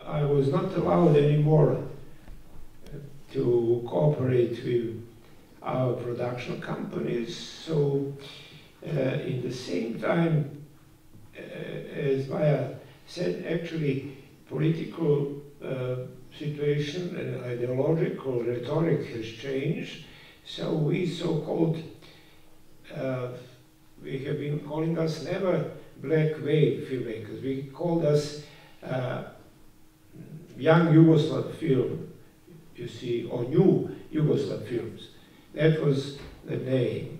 I was not allowed anymore to cooperate with our production companies, so in the same time, as Maya said, actually political situation and ideological rhetoric has changed, so we so-called, we have been calling us never black wave filmmakers, we called us young Yugoslav film, you see, or new Yugoslav films. That was the name.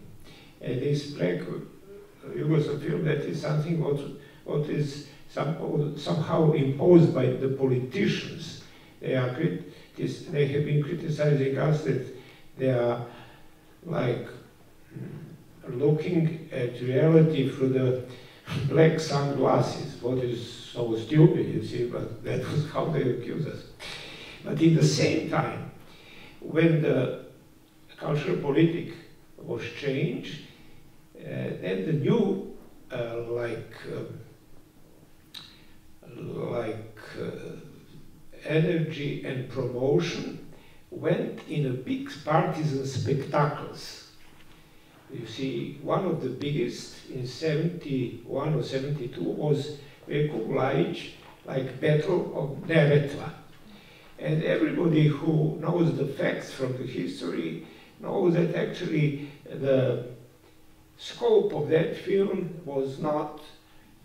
And this black Yugoslav film, that is something what is somehow imposed by the politicians. They have been criticizing us that they are like looking at reality through the black sunglasses, what is so stupid, you see, but that was how they accused us. But in the same time, when the cultural politic was changed, then the new energy and promotion went in a big partisan spectacles. You see, one of the biggest in 71 or 72 was veliko, like Battle of Neretva. And everybody who knows the facts from the history knows that actually the scope of that film was not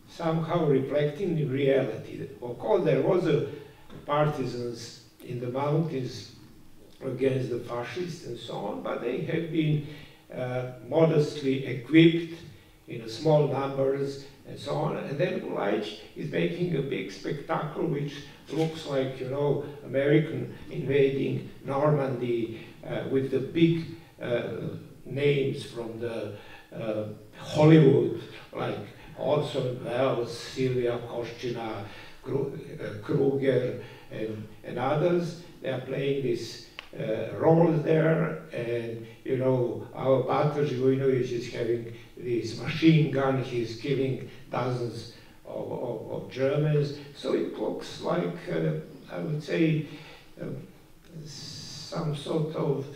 somehow reflecting the reality. Of course, there was a partisans in the mountains against the fascists and so on, but they have been modestly equipped in small numbers and so on. And then Bulajic is making a big spectacle which looks like, you know, American invading Normandy with the big names from the Hollywood, like Orson Welles, Sylvia Koshchina, Kruger, and others. They are playing this roles there, and you know, our Bator Živojinović is having this machine gun, he's killing dozens of Germans, so it looks like, I would say, some sort of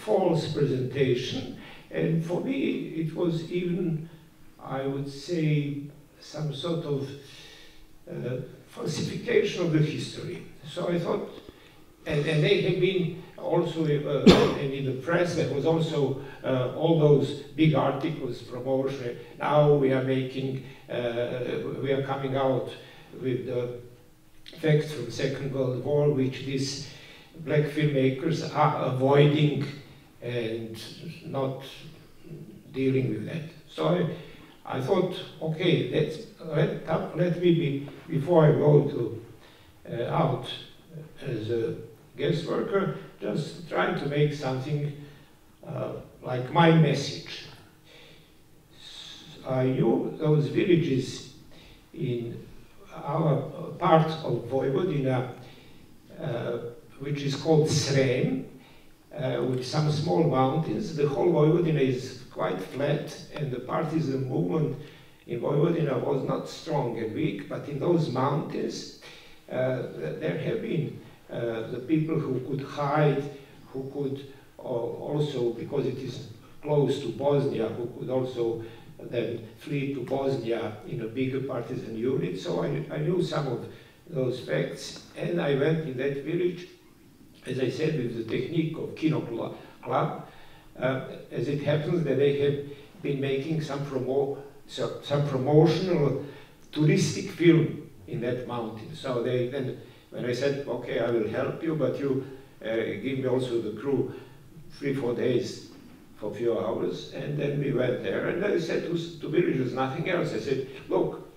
false presentation, and for me it was even, I would say, some sort of falsification of the history. So I thought, and they have been also, and in the press there was also all those big articles, promotion. Now we are making, we are coming out with the facts from the Second World War, which these black filmmakers are avoiding and not dealing with that. So I thought, okay, let me be, before I go to out as a guest worker, just trying to make something like my message. I knew those villages in our part of Vojvodina, which is called Srem, with some small mountains. The whole Vojvodina is quite flat, and the partisan movement in Vojvodina was not strong and weak, but in those mountains there have been the people who could hide, who could also, because it is close to Bosnia, who could also then flee to Bosnia in a bigger partisan unit. So I knew some of those facts, and I went in that village, as I said, with the technique of Kino Club. As it happens that they have been making some promotional touristic film in that mountain. So they then, when I said, okay, I will help you, but you give me also the crew 3-4 days for a few hours, and then we went there, and I said to villagers nothing else. I said, look,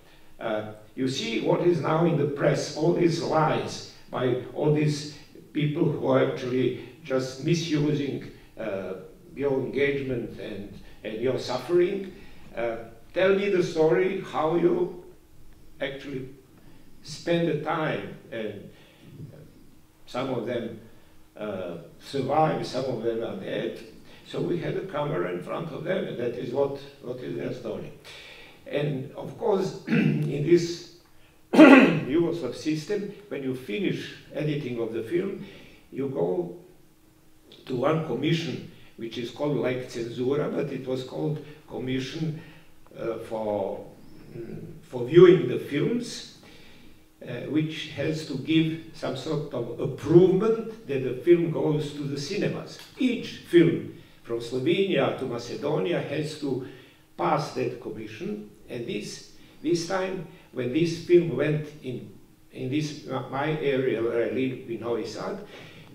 you see what is now in the press, all these lies by all these people who are actually just misusing your engagement and your suffering. Tell me the story, how you actually spend the time, and some of them survive, some of them are dead. So we had a camera in front of them, and that is what is their story. And of course, in this, you Yugoslav system, when you finish editing of the film, you go to one commission, which is called like censura, but it was called commission for viewing the films, which has to give some sort of approval that the film goes to the cinemas. Each film from Slovenia to Macedonia has to pass that commission, and this time, when this film went in this my area where I live in Novi Sad,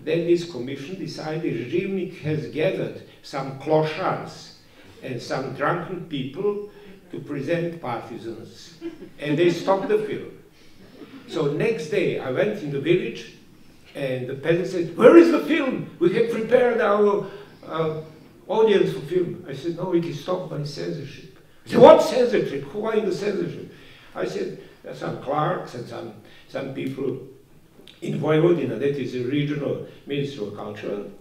then this commission decided Žilnik has gathered some klošars and some drunken people to present partisans, and they stopped the film. So next day I went in the village, and the peasant said, "Where is the film? We have prepared our audience for film." I said, "No, it is stopped by censorship." He said, "What censorship? Who are in the censorship?" I said, "Some clerks and some people in Vojvodina, that is the regional Ministry of Culture."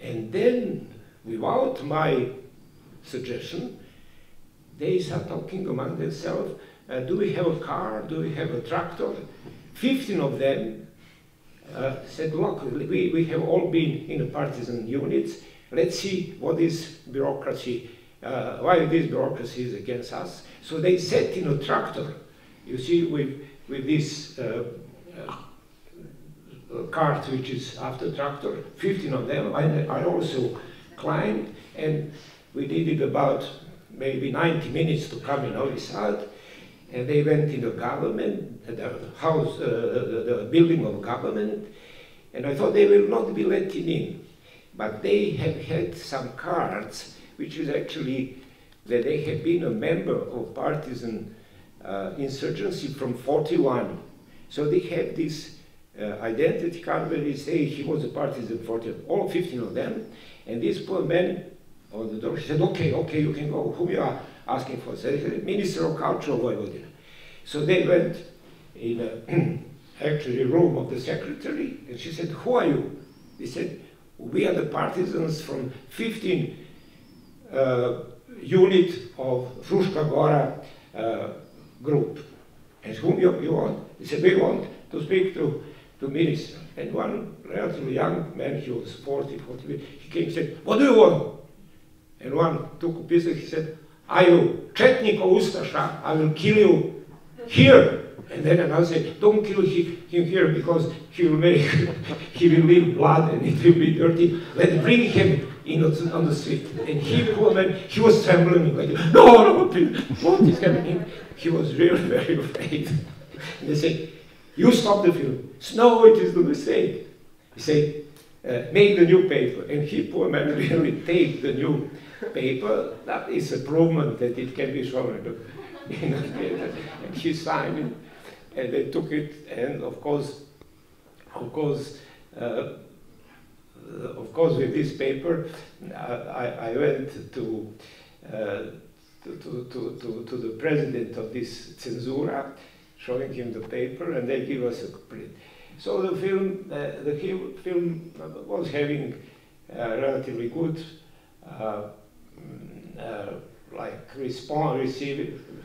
And then, without my suggestion, they start talking among themselves, do we have a car? Do we have a tractor? 15 of them said, "Look, we have all been in the partisan units. Let's see what this bureaucracy, why this bureaucracy is against us." So they sat in a tractor, you see, with this cart which is after tractor, 15 of them. I also climbed, and we did it about maybe 90 minutes to come in Novi Sad, and they went in the government, the house, the building of government, and I thought they will not be letting in. But they have had some cards, which is actually that they have been a member of partisan insurgency from 41. So they have this identity card where they say he was a partisan 40, all 15 of them, and this poor man on the door, he said, okay, you can go. Whom you are asking for? Said, Minister of Culture of Vojvodina. So they went in actually room of the secretary, and she said, "Who are you?" They said, "We are the partisans from 15 unit of Fruška Gora group." And whom you want? They said, "We want to speak to minister." And one relatively young man, he was 40, he came and said, "What do you want?" And one took a pistol, he said, "Are you Četnik or Ustaša? I will kill you here." And then another said, "Don't kill him here because he will leave blood and it will be dirty. Let's bring him in on the street." And he, poor man, he was trembling like, no, what is happening? He was really very afraid. And they said, "You stop the film." "No, it is the mistake." He said, "Make the new paper." And he, poor man, really take the new paper. That is a proof that it can be shown. And he signed it, and they took it, and of course, with this paper, I went to the president of this censura, showing him the paper, and they give us a print. So the film was having relatively good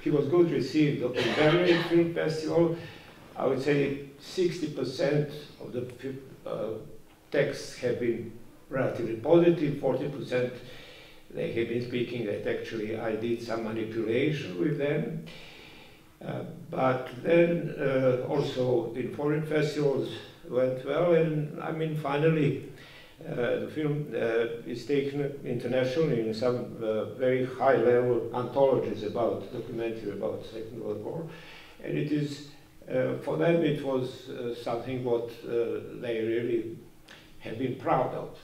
he was good received at the Berlin Film Festival. I would say 60% of the texts have been relatively positive, 40% they have been speaking that actually I did some manipulation with them. But then also in foreign festivals went well, and I mean finally the film is taken internationally in some very high-level anthologies about documentary about the Second World War, and it is for them it was something what they really have been proud of.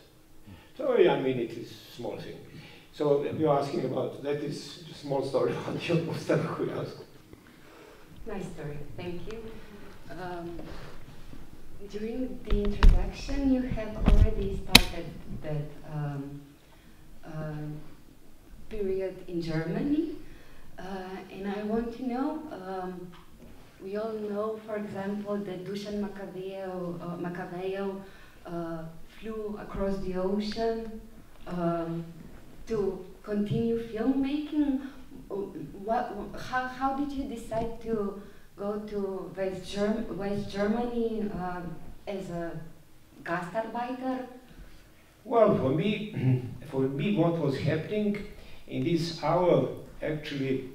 So I mean it is a small thing. So you're asking about that is a small story about your Nice story, thank you. During the introduction, you have already started that period in Germany, and I want to know, we all know, for example, that Dušan Makavejev flew across the ocean to continue filmmaking. How did you decide to go to West Germany as a Gastarbeiter? Well, for me, what was happening in this hour, actually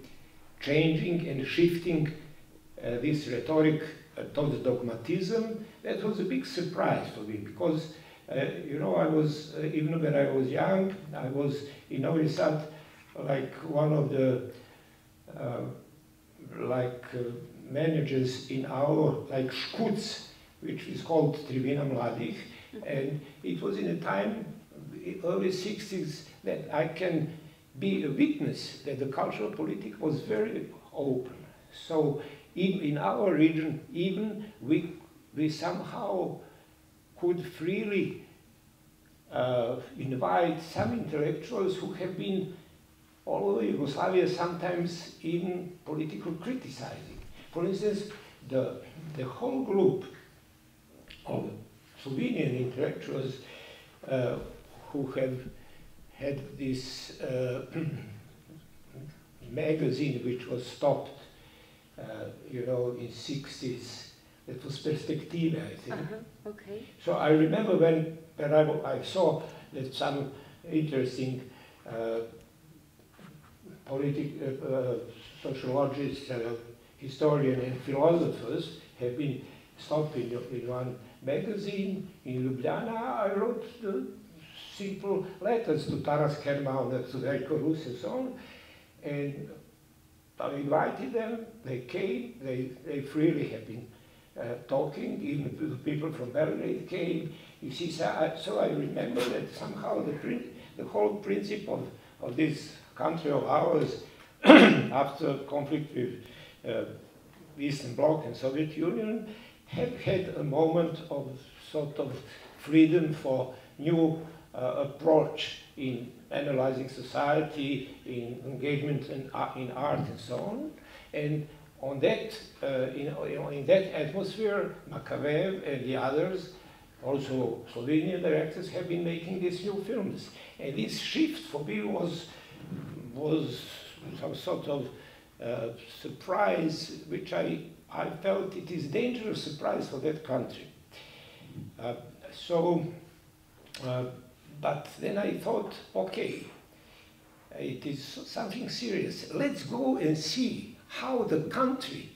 changing and shifting this rhetoric towards dogmatism, that was a big surprise for me, because you know, I was, even when I was young, I was in Novi Sad like one of the managers in our like Škuc, which is called Tribina Mladih, and it was in a time, early 60s, that I can be a witness that the cultural politic was very open. So in our region, even we somehow could freely invite some intellectuals who have been all over Yugoslavia, sometimes even political criticizing. For instance, the whole group of Slovenian intellectuals who have had this magazine which was stopped, you know, in 60s. That was Perspektive, I think. Okay. So I remember when I saw that some interesting sociologists, historians and philosophers have been stopped in one magazine in Ljubljana. I wrote simple letters to Taras Kermal, to Veliko and so on, and I invited them. They came. They freely have been talking. Even the people from Belgrade came. You see, so I remember that somehow the whole principle of this country of ours, after conflict with Eastern Bloc and Soviet Union, have had a moment of sort of freedom for new approach in analyzing society, in engagement in art and so on. And on that, in that atmosphere, Makavejev and the others, also Slovenian directors, have been making these new films. And this shift for me was some sort of surprise, which I felt it is a dangerous surprise for that country. But then I thought, okay, it is something serious. Let's go and see how the country,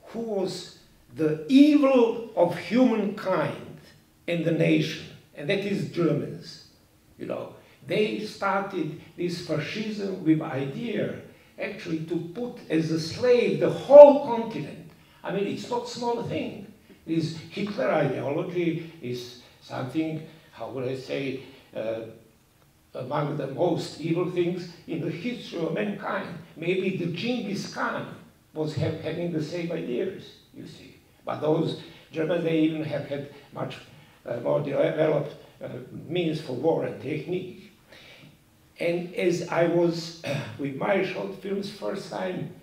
who was the evil of humankind and the nation, and that is Germans, you know, they started this fascism with idea actually to put as a slave the whole continent. I mean, it's not a small thing. This Hitler ideology is something, how would I say, among the most evil things in the history of mankind. Maybe the Genghis Khan was having the same ideas, you see. But those Germans, they even have had much more developed means for war and technique. And as I was, with my short films, first time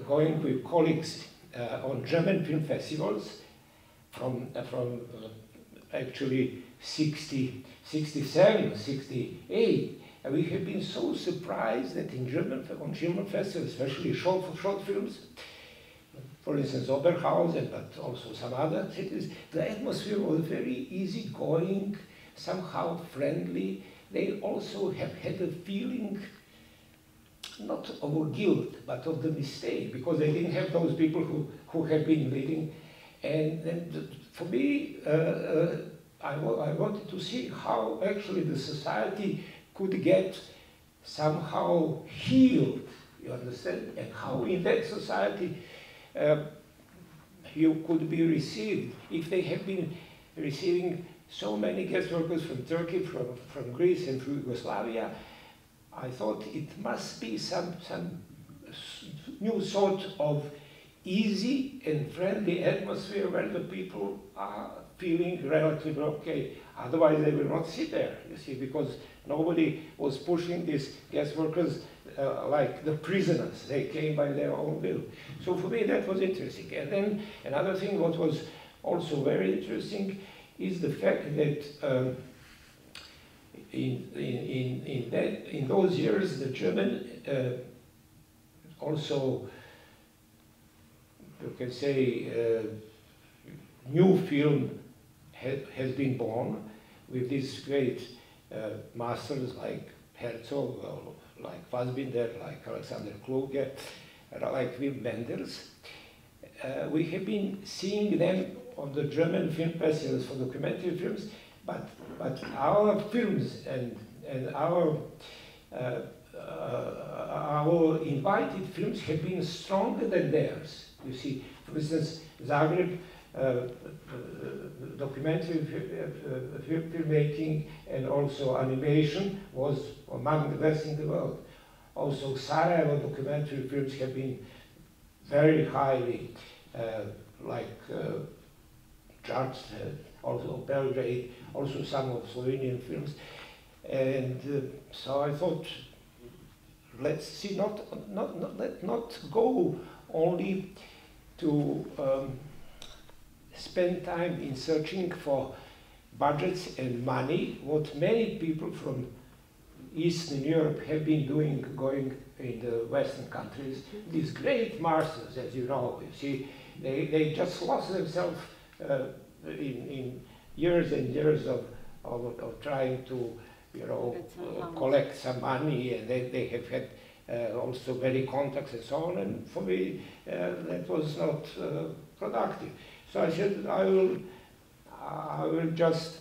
going with colleagues on German film festivals from actually 67, 68, and we have been so surprised that on German festivals, especially short films, for instance, Oberhausen, but also some other cities, the atmosphere was very easygoing, somehow friendly. They also have had a feeling, not of guilt, but of the mistake, because they didn't have those people who have been leading. And then for me, I wanted to see how actually the society could get somehow healed, you understand, and how in that society you could be received. If they have been receiving so many guest workers from Turkey, from Greece and from Yugoslavia, I thought it must be some new sort of easy and friendly atmosphere where the people are feeling relatively okay. Otherwise, they will not sit there, you see, because nobody was pushing these guest workers like the prisoners. They came by their own will. So for me, that was interesting. And then another thing what was also very interesting is the fact that in those years, the German also you can say, new film has been born with these great masters like Herzog, like Fassbinder, like Alexander Kluge, like Wim Wenders. We have been seeing them on the German film festivals for documentary films, but our films and our invited films have been stronger than theirs. You see, for instance, Zagreb, documentary filmmaking and also animation was among the best in the world. Also, Sarajevo documentary films have been very highly judged, also Belgrade, also some of Slovenian films. And so I thought, let's see, let's not go only to spend time in searching for budgets and money, what many people from Eastern Europe have been doing, going in the Western countries. These great masters, as you know, you see, they just lost themselves in years and years of trying to, you know, collect some money, and they have had also many contacts and so on, and for me that was not productive. So I said I will just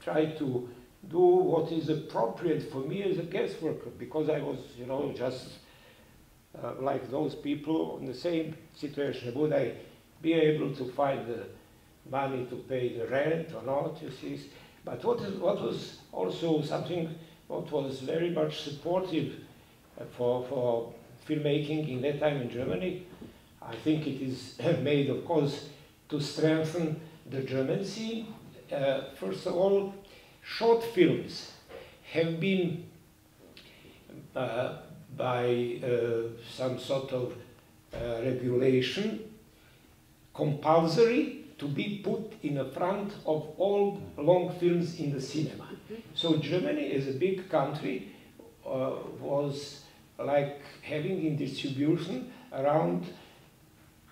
try to do what is appropriate for me as a guest worker, because I was, you know, just like those people in the same situation. Would I be able to find the money to pay the rent or not, you see? But what was also something what was very much supportive for filmmaking in that time in Germany, I think it is made, of course, to strengthen the German scene. First of all, short films have been, by some sort of regulation, compulsory to be put in the front of all long films in the cinema. So Germany, as a big country, was like having in distribution around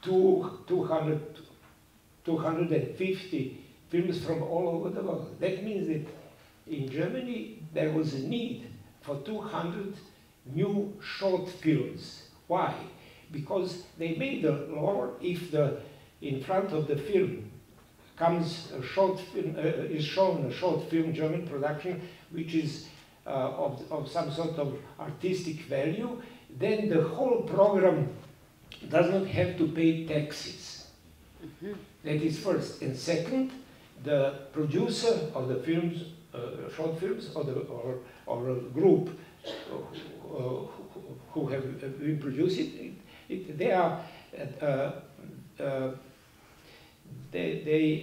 250 films from all over the world. That means that in Germany there was a need for 200 new short films. Why? Because they made a law, if in front of the film comes a short film, is shown a short film, German production, which is of some sort of artistic value, then the whole program does not have to pay taxes. That is first. And second, the producer of the films, short films, or a group who have been producing it, they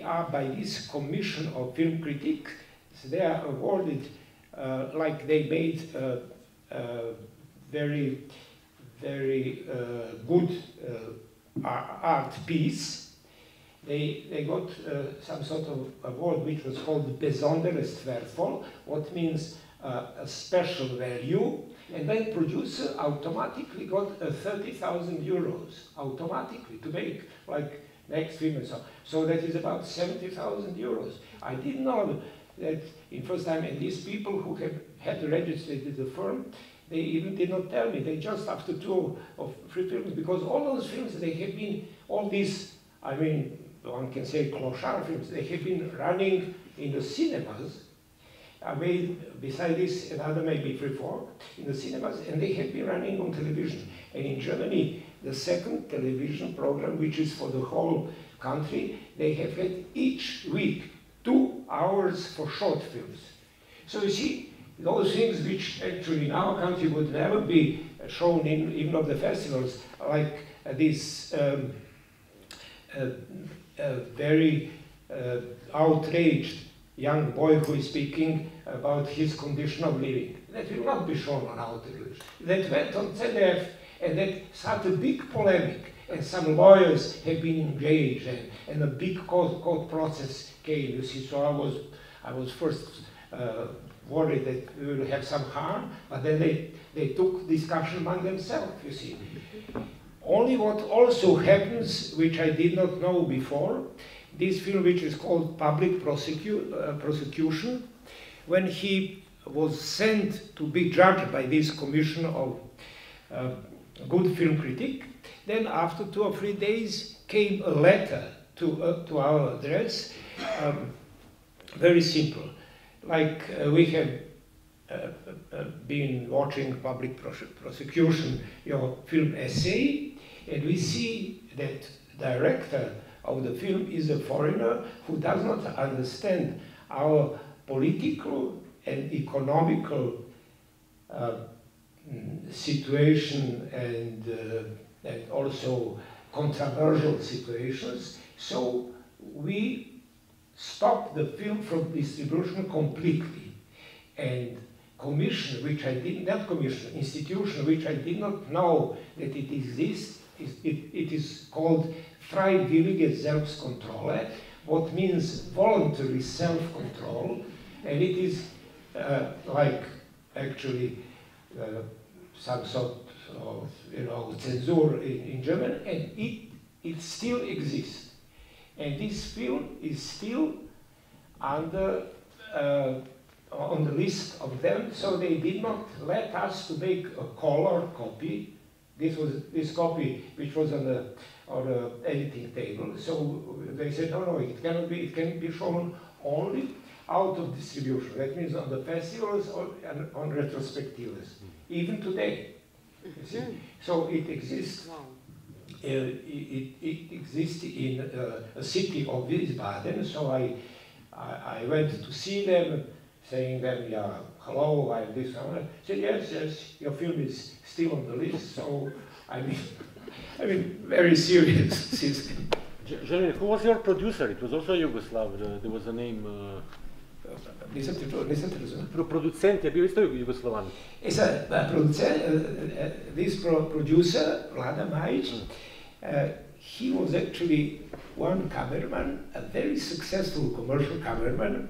are by this commission of film critics, they are awarded like they made very good art piece. They got some sort of award which was called Besonderes Wertvoll, what means a special value, and then producer automatically got 30,000 euros automatically to make like next film and so on. So that is about 70,000 euros. I didn't know that in first time, and these people who had registered the firm, they even did not tell me. They just after 2 or 3 films, because all those films, they have been, all these, I mean, one can say clochard films, they have been running in the cinemas. I made, beside this, another maybe 3-4 in the cinemas, and they have been running on television. And in Germany, the second television program, which is for the whole country, they have had each week 2 hours for short films. So you see, those things which actually in our country would never be shown in even of the festivals, like this very outraged young boy who is speaking about his condition of living. That will not be shown on our television. That went on ZDF, and that started a big polemic, and some lawyers have been engaged, and a big court process came, you see. So I was first worried that we will have some harm, but then they took discussion among themselves, you see. Only what also happens, which I did not know before, this film which is called Public Prosecution, when he was sent to be judged by this commission of good film critic, then after 2 or 3 days came a letter to our address, very simple. Like we have been watching Public Prosecution, your film essay, and we see that director of the film is a foreigner who does not understand our political and economical situation and also controversial situations. So we stopped the film from distribution completely. And commission, which I did not commission, institution, which I did not know that it exists, it is called freiwillige Selbstkontrolle, what means voluntary self-control, and it is like actually some sort of censor in German, and it still exists. And this film is still under on the list of them, so they did not let us to make a color copy. This copy which was on the editing table. So they said, no, it cannot be. It can be shown only out of distribution. That means on the festivals or on retrospectives, even today. You see? So it exists. It exists in a city of Wiesbaden. So I went to see them, saying them, yeah, hello, I'm this. I said, yes, your film is still on the list. So I mean, very serious system. Želimir, who was your producer? It was also Yugoslav. There was a name. Producent je bio isto Jugoslavan. This producer, Vlada Majic, he was actually one cameraman, a very successful commercial cameraman,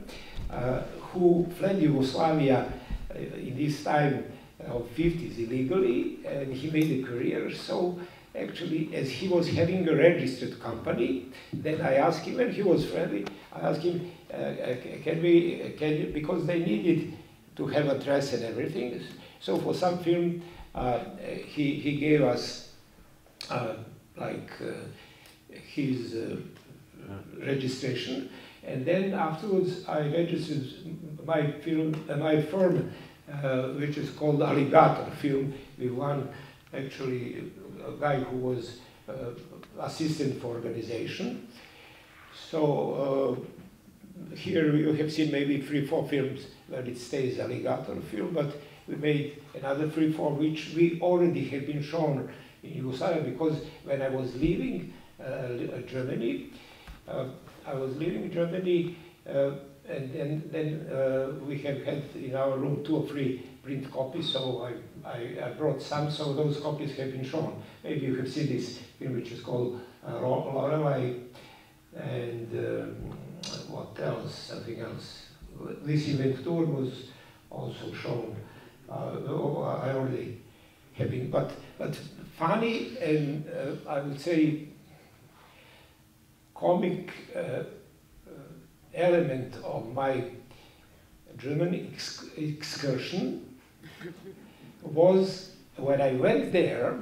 who fled Yugoslavia in this time of 50s illegally, and he made a career. So actually, as he was having a registered company, then I asked him, and he was friendly, I asked him, can you, because they needed to have a dress and everything. So for some film, he gave us his registration, and then afterwards I registered my film, my firm, which is called Alligator Film, with one actually a guy who was assistant for organization. So here you have seen maybe 3-4 films where it stays Alligator Film, but we made another 3-4 which we already had been shown in Yugoslavia, because when I was leaving Germany, and then we have had in our room 2 or 3 print copies, so I brought some, so those copies have been shown. Maybe you have seen this film which is called Lorelei, and what else, something else. This event tour was also shown. I already have been, but funny and I would say comic element of my German excursion was when I went there,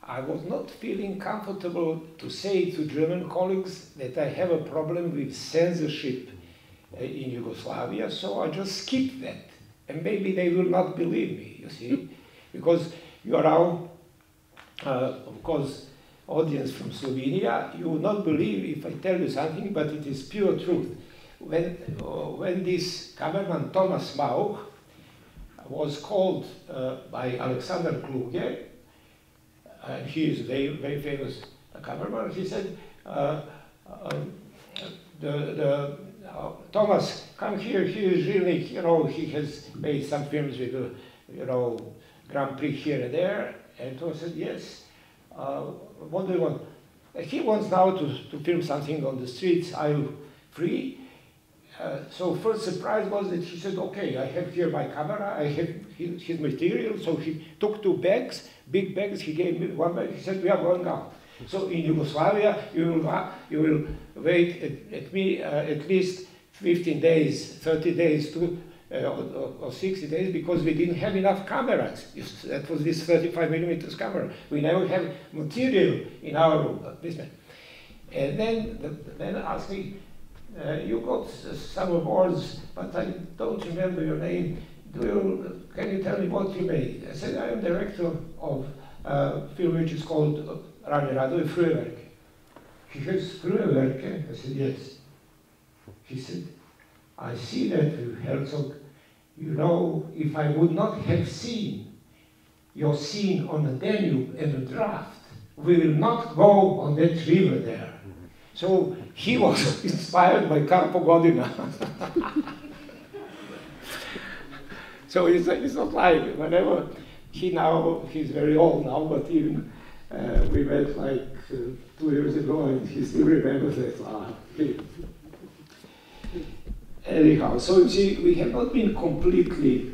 I was not feeling comfortable to say to German colleagues that I have a problem with censorship in Yugoslavia, so I just skipped that. And maybe they will not believe me, you see, because you are now, of course, audience from Slovenia, you will not believe if I tell you something, but it is pure truth. When this cameraman Thomas Mauch was called by Alexander Kluge, and he is a very, very famous cameraman, he said, Thomas, come here, here is Žilnik, he has made some films with, Grand Prix here and there, and Thomas said, yes. What do you want? He wants now to film something on the streets. Are you free? So first surprise was that he said, okay, I have here my camera, I have his material. So he took 2 bags, big bags. He gave me one bag. He said, we are going out. So in Yugoslavia, you will wait at least 15 days, 30 days, or 60 days, because we didn't have enough cameras. That was this 35mm camera. We never have material in our business. And then the man asked me, you got some awards, but I don't remember your name. Can you tell me what you made? I said, I am director of a film which is called Frühwerke. He says, Frühwerke? I said, yes. He said, I see that, Herzog. You know, if I would not have seen your scene on the Danube and the draft, we will not go on that river there. So he was inspired by Karpo Godina. So it's not like whenever he's very old now, but even we met like 2 years ago and he still remembers that. Anyhow, so you see, we have not been completely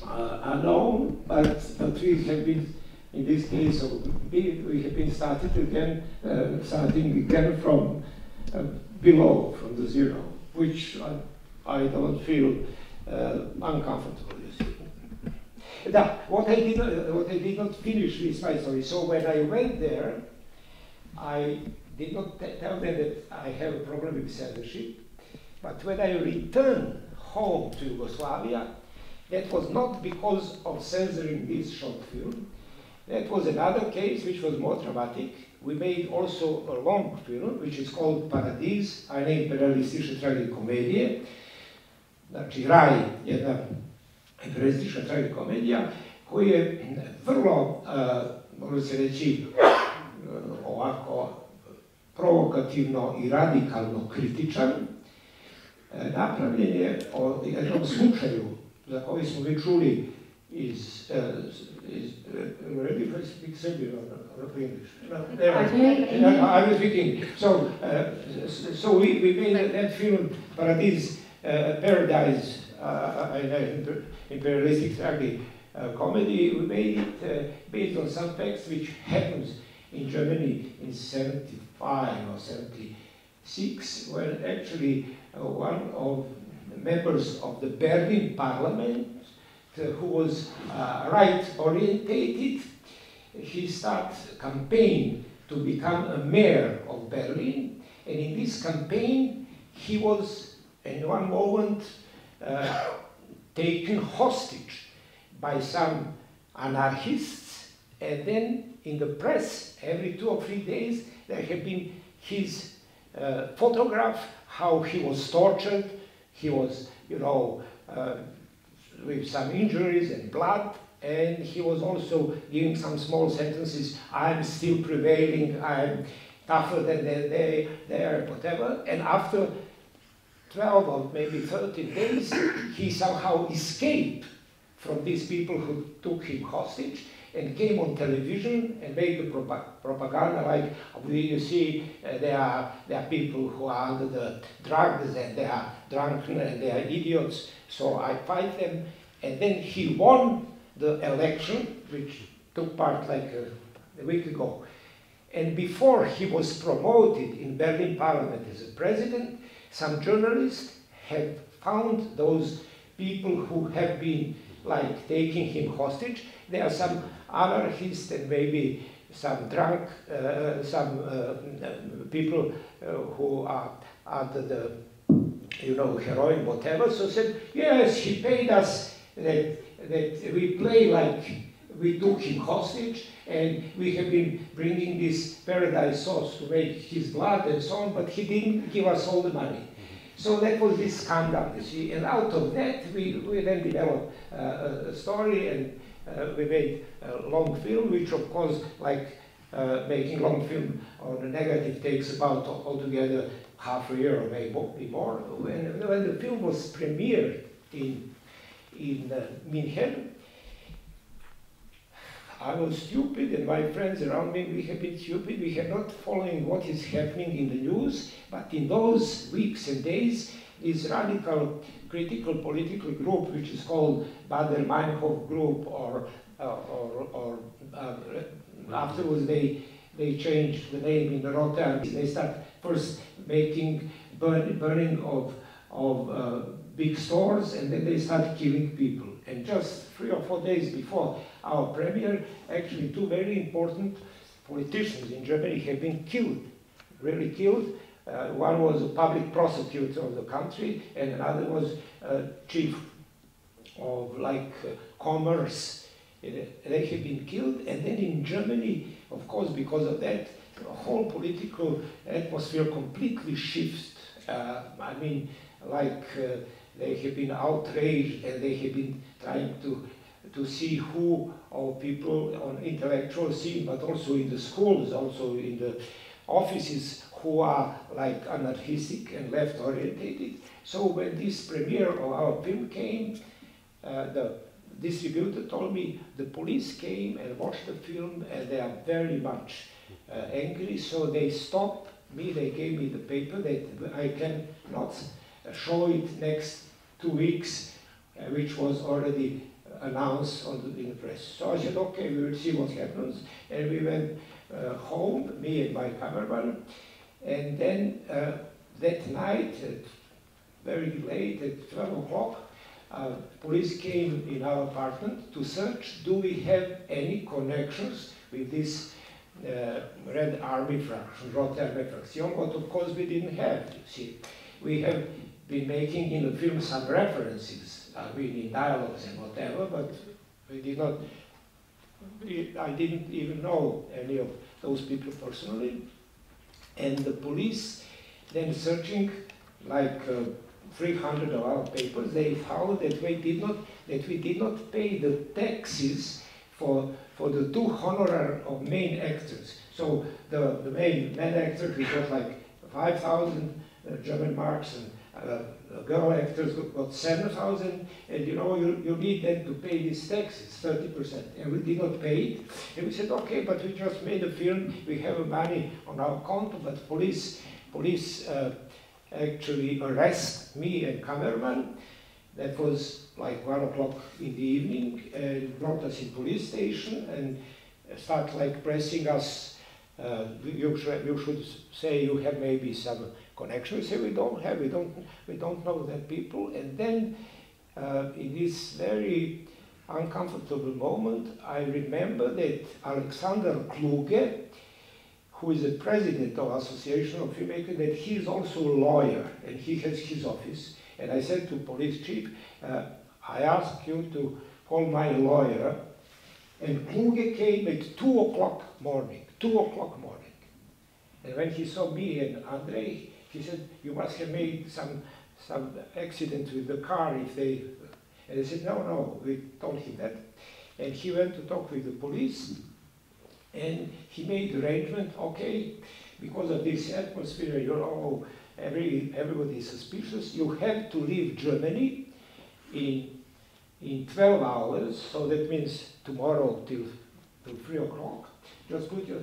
unknown, but we have been, in this case, we have been starting again from below, from the zero, which I don't feel uncomfortable, you see. Now, what I did not finish with my story. So when I went there, I did not tell them that I have a problem with censorship. But when I returned home to Yugoslavia, that was not because of censoring this short film. That was another case which was more dramatic. We made also a long film, which is called Paradis, eine imperialistische tragikomedije. Znači, Raj, jedna imperialistična tragikomedija, koji je vrlo, može se reći, ovako provokativno i radikalno kritičan. Napravljen je o jednom slučaju za koji smo vi čuli iz ready for speak Serbian or English? I was speaking. So we made that film Paradis, Paradise, imperialistic comedy. We made it based on some facts which happens in Germany in 75 or 76, when actually one of the members of the Berlin parliament, who was right-orientated, he started a campaign to become a mayor of Berlin, and in this campaign he was, in one moment, taken hostage by some anarchists, and then in the press, every 2 or 3 days, there had been his photograph, how he was tortured. He was, you know, with some injuries and blood, and he was also giving some small sentences. I'm still prevailing, I'm tougher than they are, whatever. And after 12 or maybe 13 days, he somehow escaped from these people who took him hostage and came on television and made the propaganda like, you see, there are people who are under the drugs and they are drunken and they are idiots, so I fight them. And then he won the election, which took part like a week ago. And before he was promoted in Berlin Parliament as a president, some journalists have found those people who have been like taking him hostage. There are some anarchists and maybe some drunk, people who are under the, you know, heroin, whatever. So said, yes, he paid us that we play like we took him hostage, and we have been bringing this paradise sauce to make his blood and so on, but he didn't give us all the money. So that was this scandal, you see, and out of that we then developed a story, and we made a long film, which of course, like making long film on a negative takes about altogether half a year or maybe more. When the film was premiered in München, I was stupid, and my friends around me, we have been stupid. We have not following what is happening in the news, but in those weeks and days, this radical, critical political group, which is called Bader-Meinhof Group or afterwards they changed the name in the Rotterdam. They start first making burning of big stores, and then they start killing people. And just 3 or 4 days before our premiere, actually 2 very important politicians in Germany have been killed, really killed. One was a public prosecutor of the country, and another was chief of commerce. They have been killed, and then in Germany, of course, because of that, the whole political atmosphere completely shifts. I mean, they have been outraged, and they have been trying to see who are people on intellectual scene, but also in the schools, also in the offices, who are anarchistic and left orientated. So when this premiere of our film came, the distributor told me the police came and watched the film, and they are very much angry, so they stopped me, they gave me the paper that I cannot show it next 2 weeks, which was already announced in the press. So I said, okay, we will see what happens. And we went home, me and my cameraman, and then that night, very late, at 12 o'clock, police came in our apartment to search, do we have any connections with this Red Army fraction, Rotterdam fraction, but of course we didn't have, you see. We have been making in the film some references, I mean in dialogues and whatever, but we did not, I didn't even know any of those people personally. And the police, then searching 300 of our papers, they found that we did not pay the taxes for the 2 honorary of main actors. So the main actor, he got 5,000 German marks, and girl actors got 7,000, and you need then to pay these taxes, 30%, and we did not pay it. And we said, okay, but we just made a film, we have money on our account, but police actually arrest me and cameraman. That was 1 o'clock in the evening, and brought us in police station and start pressing us. You should say you have maybe some connection. We say we don't have, we don't know that people. And then in this very uncomfortable moment, I remember that Alexander Kluge, who is the president of Association of Filmmakers, that he is also a lawyer, and he has his office. And I said to police chief, I ask you to call my lawyer. And Kluge came at 2 o'clock morning, 2 o'clock morning. And when he saw me and Andrei, he said, you must have made some accident with the car if they... And I said, no, we told him that. And he went to talk with the police, and he made arrangement, okay, because of this atmosphere, everybody is suspicious, you have to leave Germany in 12 hours, so that means tomorrow till 3 o'clock. Just put your,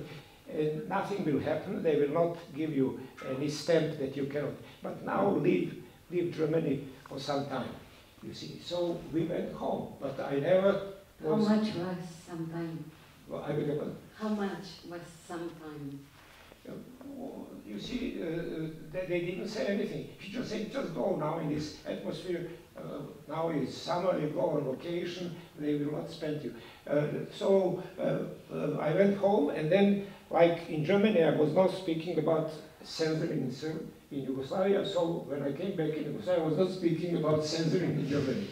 and nothing will happen, they will not give you any stamp that you cannot, but now leave Germany for some time, you see. So we went home, but I never was... How much was some time? Well, I remember. How much was some time? You see, they didn't say anything. He just said, just go now in this atmosphere. Now it's summer, you go on vacation, they will not spend you. So I went home, and then, in Germany, I was not speaking about censoring in Yugoslavia, so when I came back in Yugoslavia, I was not speaking about censoring in Germany.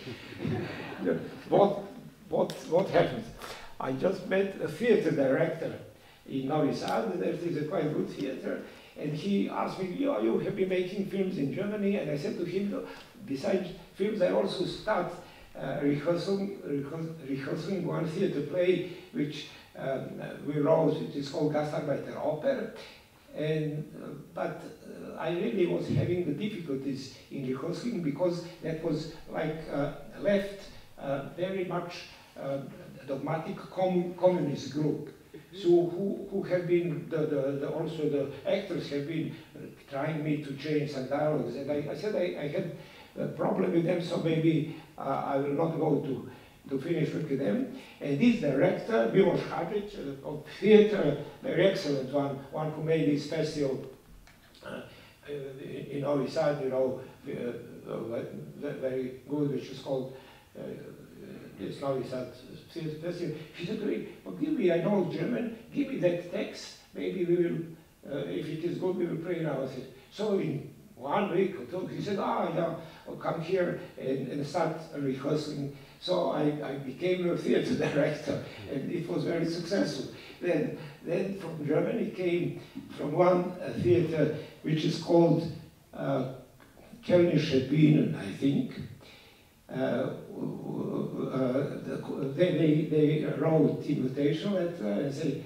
What happened? I just met a theater director in Novi Sad. There is a quite good theater, and he asked me, you have been making films in Germany? And I said to him, besides films, I also start rehearsing one theater play which we wrote. It is called Gastarbeiter Oper. But I really was having the difficulties in rehearsing, because that was left very much dogmatic communist group. So who have been, also the actors have been trying me to change some dialogues. And I said I had a problem with them, so maybe I will not go to finish with them. And this director, Miloš Hadžić, of theater, very excellent one who made this festival in Novi Sad, you know, very good, which is called this Novi Sad Theatre Festival. She said to me, well, give me, I know German, give me that text, maybe we will, if it is good, we will play now. So in 1 week or two, he said, yeah, I'll come here and start rehearsing. So I became a theater director, and it was very successful. Then from Germany came from one theater which is called Kölnische Bühnen, I think. They wrote invitation letter and said,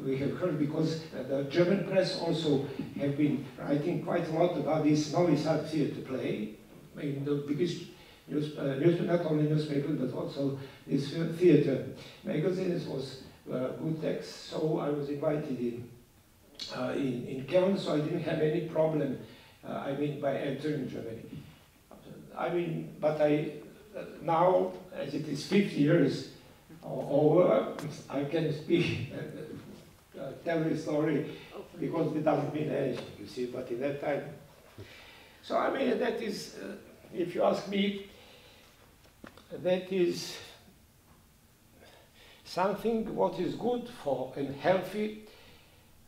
we have heard, because the German press also have been writing quite a lot about this Novi Sad theater play. I mean, the biggest newspaper, not only newspaper, but also this theater magazine. It was good text, so I was invited in Köln, so I didn't have any problem, I mean, by entering Germany. I mean, but now, as it is 50 years over, I can speak, tell the story, because it doesn't mean anything, you see, but in that time. So, I mean, that is, if you ask me, that is something what is good for and healthy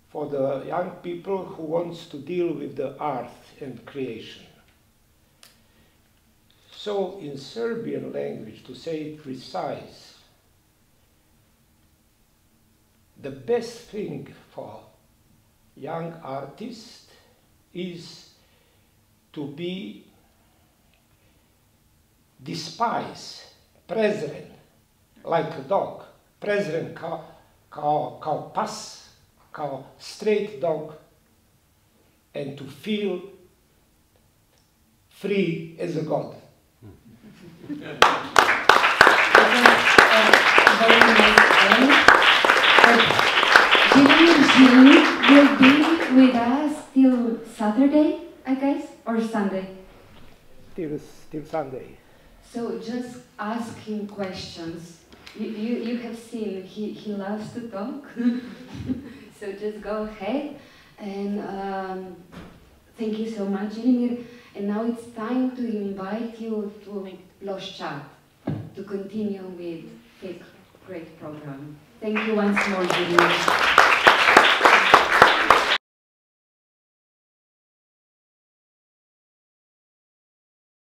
for the young people who wants to deal with the art and creation. So in Serbian language, to say it precise, the best thing for young artists is to be despise, prezren, like a dog, prezren kao pas, kao straight dog, and to feel free as a god. Very nice point. Žilnik will be with us till Saturday, I guess, or Sunday? Till Sunday. So just ask him questions. You have seen, he loves to talk. So just go ahead. And thank you so much, Želimir. And now it's time to invite you to Ploščad to continue with FeKK great program. Thank you once more, Želimir.